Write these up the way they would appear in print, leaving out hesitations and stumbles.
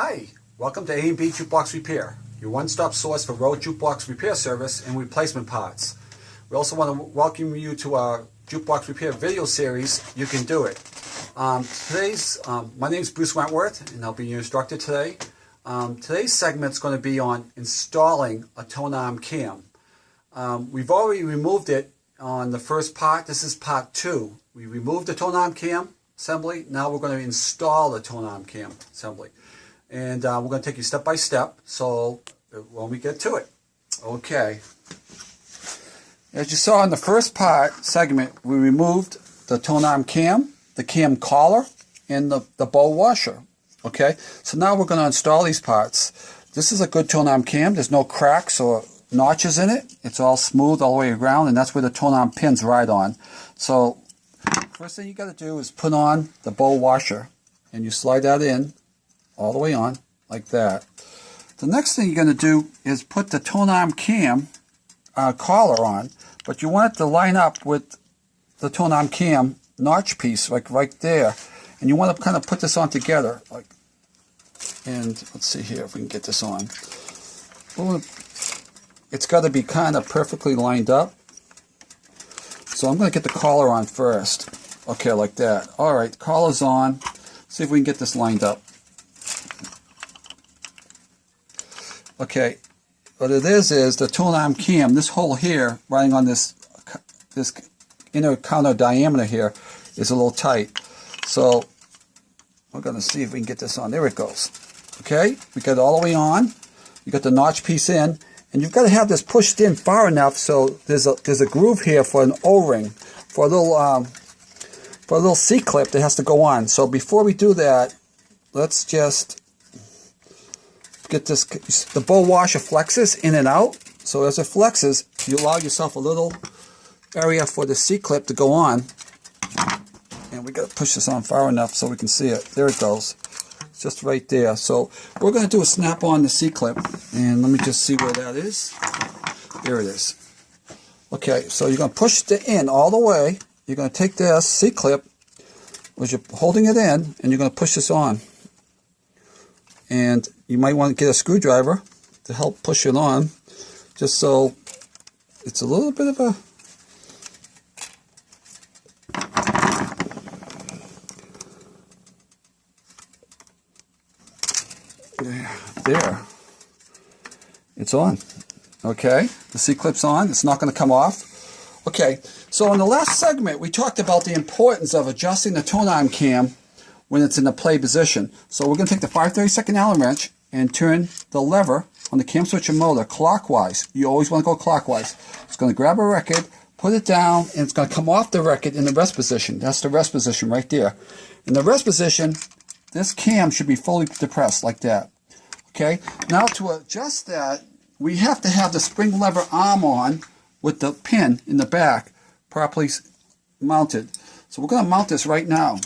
Hi, welcome to A&B Jukebox Repair, your one-stop source for rowe jukebox repair service and replacement parts. We also want to welcome you to our jukebox repair video series, You Can Do It. My name is Bruce Wentworth, and I'll be your instructor today. Today's segment is going to be on installing a Tonearm cam. We've already removed it on the first part. This is part 2. We removed the Tonearm cam assembly. Now we're going to install the Tonearm cam assembly. And we're going to take you step by step, so when we get to it. Okay. As you saw in the first part segment, we removed the Tonearm cam, the cam collar, and the bowl washer. Okay, so now we're going to install these parts. This is a good Tonearm cam. There's no cracks or notches in it. It's all smooth all the way around, and that's where the Tonearm pins ride on. So first thing you got to do is put on the bowl washer, and you slide that in all the way on like that. The next thing you're going to do is put the Tonearm cam collar on, but you want it to line up with the Tonearm cam notch piece, like right there. And you want to kind of put this on together, like. And let's see here if we can get this on. It's got to be kind of perfectly lined up. So I'm going to get the collar on first. Okay, like that. All right, the collar's on. See if we can get this lined up. Okay, what it is the Tonearm cam, this hole here, running on this inner counter diameter here, is a little tight. So we're going to see if we can get this on. There it goes. Okay, we got it all the way on. You got the notch piece in, and you've got to have this pushed in far enough so there's a groove here for an O-ring, for a little C-clip that has to go on. So before we do that, let's just get this. The bowl washer flexes in and out. So as it flexes, you allow yourself a little area for the C-clip to go on. And we got to push this on far enough so we can see it. There it goes. It's just right there. So what we're going to do is snap on the C-clip. And let me just see where that is. There it is. Okay, so you're going to push it in all the way. You're going to take this C-clip, as you're holding it in, and you're going to push this on. And you might want to get a screwdriver to help push it on, just so it's a little bit of a... There. It's on. Okay, the C-clip's on. It's not going to come off. Okay, so in the last segment, we talked about the importance of adjusting the Tonearm cam when it's in the play position. So we're going to take the 5/32 Allen wrench and turn the lever on the cam switcher motor clockwise. You always want to go clockwise. It's going to grab a record, put it down, and it's going to come off the record in the rest position. That's the rest position right there. In the rest position, this cam should be fully depressed like that. Okay, now to adjust that, we have to have the spring lever arm on with the pin in the back properly mounted. So we're going to mount this right now.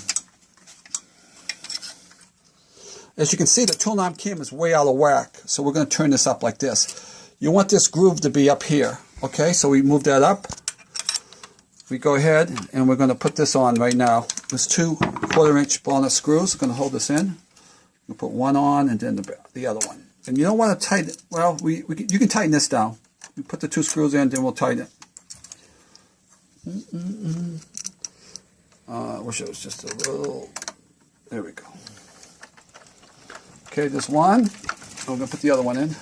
As you can see, the Tonearm cam is way out of whack, so we're going to turn this up like this. You want this groove to be up here. Okay, so we move that up. We go ahead and we're going to put this on right now. There's 2 1/4-inch ball-nut screws. We're going to hold this in. We'll put one on and then the other one. And you don't want to tighten it. Well, you can tighten this down. We put the 2 screws in, then we'll tighten it. I wish it was just a little. There we go. Okay, there's one. We're going to put the other one in.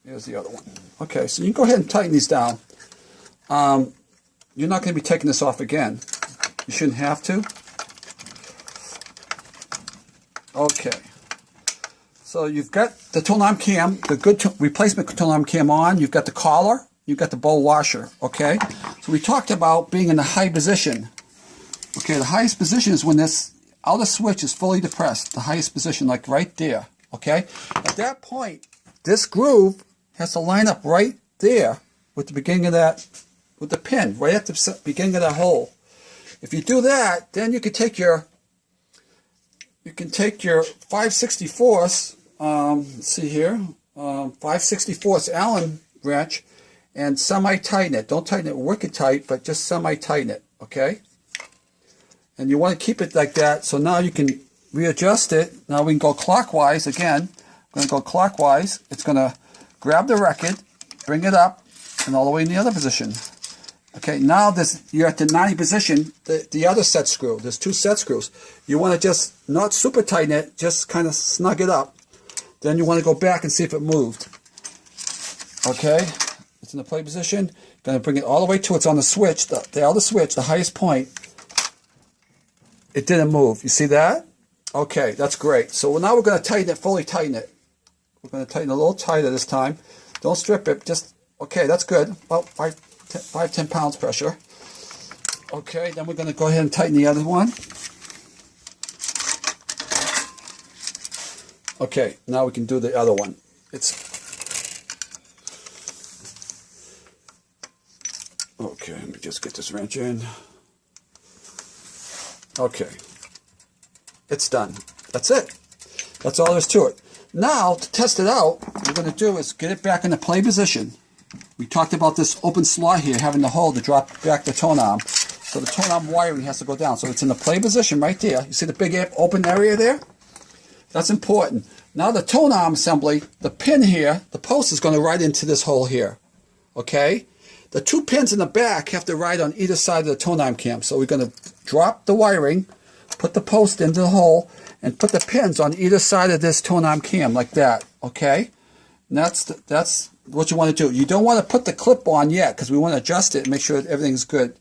Here's the other one. Okay, so you can go ahead and tighten these down. You're not going to be taking this off again. You shouldn't have to. Okay. So you've got the Tonearm cam, the good replacement Tonearm cam on. You've got the collar. You've got the bowl washer. Okay. So we talked about being in the high position. Okay, the highest position is when this outer switch is fully depressed. The highest position, like right there. Okay. At that point, this groove has to line up right there with the beginning of that, with the pin, right at the beginning of that hole. If you do that, then you can take your 5/64, let's see here, 5/64 Allen wrench, and semi-tighten it. Don't tighten it wicked tight, but just semi-tighten it, okay? And you want to keep it like that, so now you can readjust it. Now we can go clockwise again. I'm going to go clockwise. It's going to grab the record, bring it up, and all the way in the other position. Okay, now you're at the 90 position, the other set screw. There's 2 set screws. You want to just not super tighten it, just kind of snug it up. Then you want to go back and see if it moved. Okay, it's in the play position. Going to bring it all the way to it's on the switch, the other switch, the highest point. It didn't move. You see that? Okay, that's great. So now we're going to tighten it, fully tighten it. We're going to tighten it a little tighter this time. Don't strip it. Just, okay, that's good. About 5-10 pounds pressure. Okay, then we're going to go ahead and tighten the other one. Okay, now we can do the other one. Okay, let me just get this wrench in. Okay, it's done. That's it. That's all there is to it. Now, to test it out, what we're going to do is get it back in the play position. We talked about this open slot here, having the hole to drop back the Tonearm. So the Tonearm wiring has to go down. So it's in the play position right there. You see the big open area there? That's important. Now the Tonearm assembly, the pin here, the post is going to ride into this hole here. Okay? The 2 pins in the back have to ride on either side of the Tonearm cam. So we're going to drop the wiring, put the post into the hole, and put the pins on either side of this Tonearm cam like that. Okay? And that's what you want to do. You don't want to put the clip on yet because we want to adjust it and make sure that everything's good.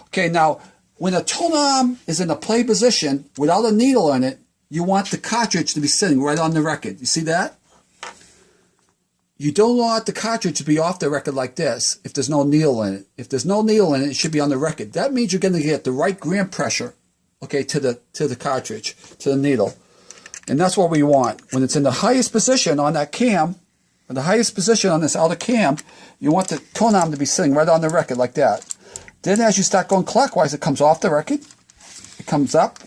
Okay, now when a Tonearm is in a play position without a needle in it, you want the cartridge to be sitting right on the record. You see that? You don't want the cartridge to be off the record like this if there's no needle in it. If there's no needle in it, it should be on the record. That means you're going to get the right gram pressure, okay, to the cartridge, to the needle. And that's what we want. When it's in the highest position on that cam, or the highest position on this outer cam, you want the Tonearm to be sitting right on the record like that. Then as you start going clockwise, it comes off the record. It comes up,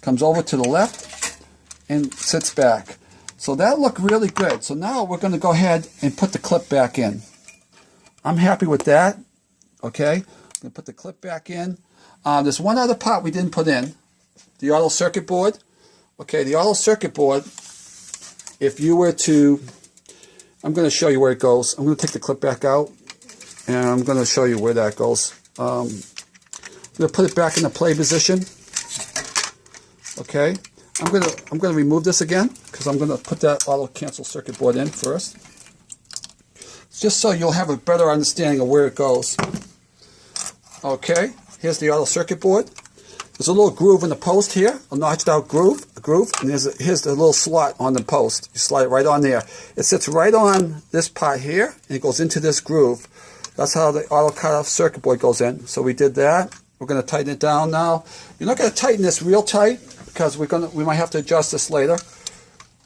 comes over to the left, and sits back. So that looked really good. So now we're going to go ahead and put the clip back in. I'm happy with that. Okay, I'm going to put the clip back in. There's one other part we didn't put in, the auto circuit board. Okay, the auto circuit board, if you were to, I'm going to show you where it goes. I'm going to take the clip back out, and I'm going to show you where that goes. I'm going to put it back in the play position. Okay, I'm going to remove this again because I'm going to put that auto cancel circuit board in first, just so you'll have a better understanding of where it goes. Okay, here's the auto circuit board. There's a little groove in the post here, a notched out groove, and here's the little slot on the post. You slide it right on there. It sits right on this part here, and it goes into this groove. That's how the auto cutoff circuit board goes in. So we did that. We're going to tighten it down now. You're not going to tighten this real tight because we might have to adjust this later.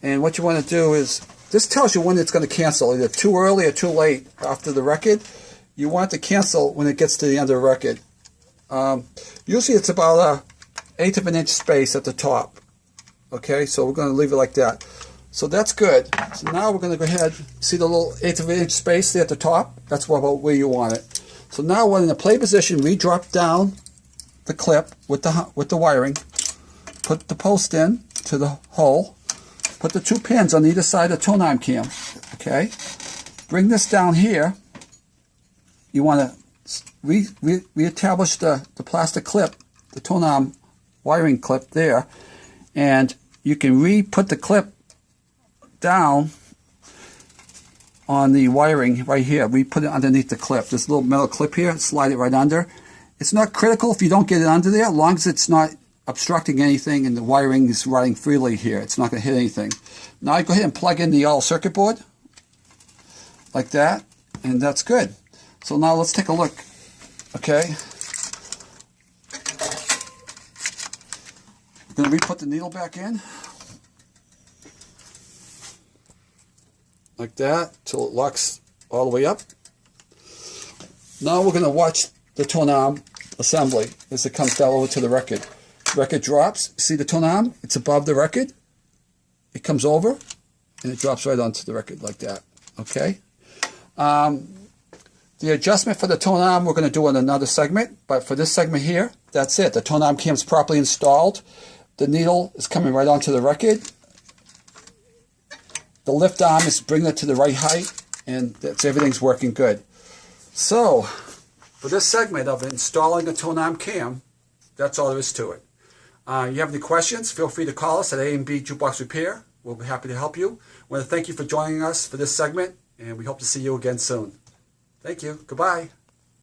And what you want to do is, this tells you when it's going to cancel, either too early or too late after the record. You want it to cancel when it gets to the end of the record. Usually it's about 1/8 of an inch space at the top. Okay, so we're going to leave it like that. So that's good. So now we're going to go ahead, see the little 1/8 of an inch space there at the top? That's about where you want it. So now we're in the play position. We drop down the clip with the wiring, put the post in to the hole, put the 2 pins on either side of the Tonearm cam. Okay, bring this down here. You want to reestablish the plastic clip, the Tonearm wiring clip there, and you can put the clip down on the wiring right here. We put it underneath the clip. This little metal clip here, slide it right under. It's not critical if you don't get it under there, as long as it's not obstructing anything and the wiring is running freely here. It's not going to hit anything. Now I go ahead and plug in the auto circuit board like that, and that's good. So now let's take a look. Okay, I'm going to re-put the needle back in like that till it locks all the way up. Now we're going to watch the Tonearm assembly as it comes down over to the record. The record drops. See the Tonearm? It's above the record. It comes over and it drops right onto the record like that. Okay. The adjustment for the Tonearm we're going to do in another segment, but for this segment here, that's it. The Tonearm cam is properly installed. The needle is coming right onto the record. The lift arm is bringing it to the right height, and everything's working good. So, for this segment of installing a Tonearm cam, that's all there is to it. You have any questions, feel free to call us at A&B Jukebox Repair. We'll be happy to help you. I want to thank you for joining us for this segment, and we hope to see you again soon. Thank you. Goodbye.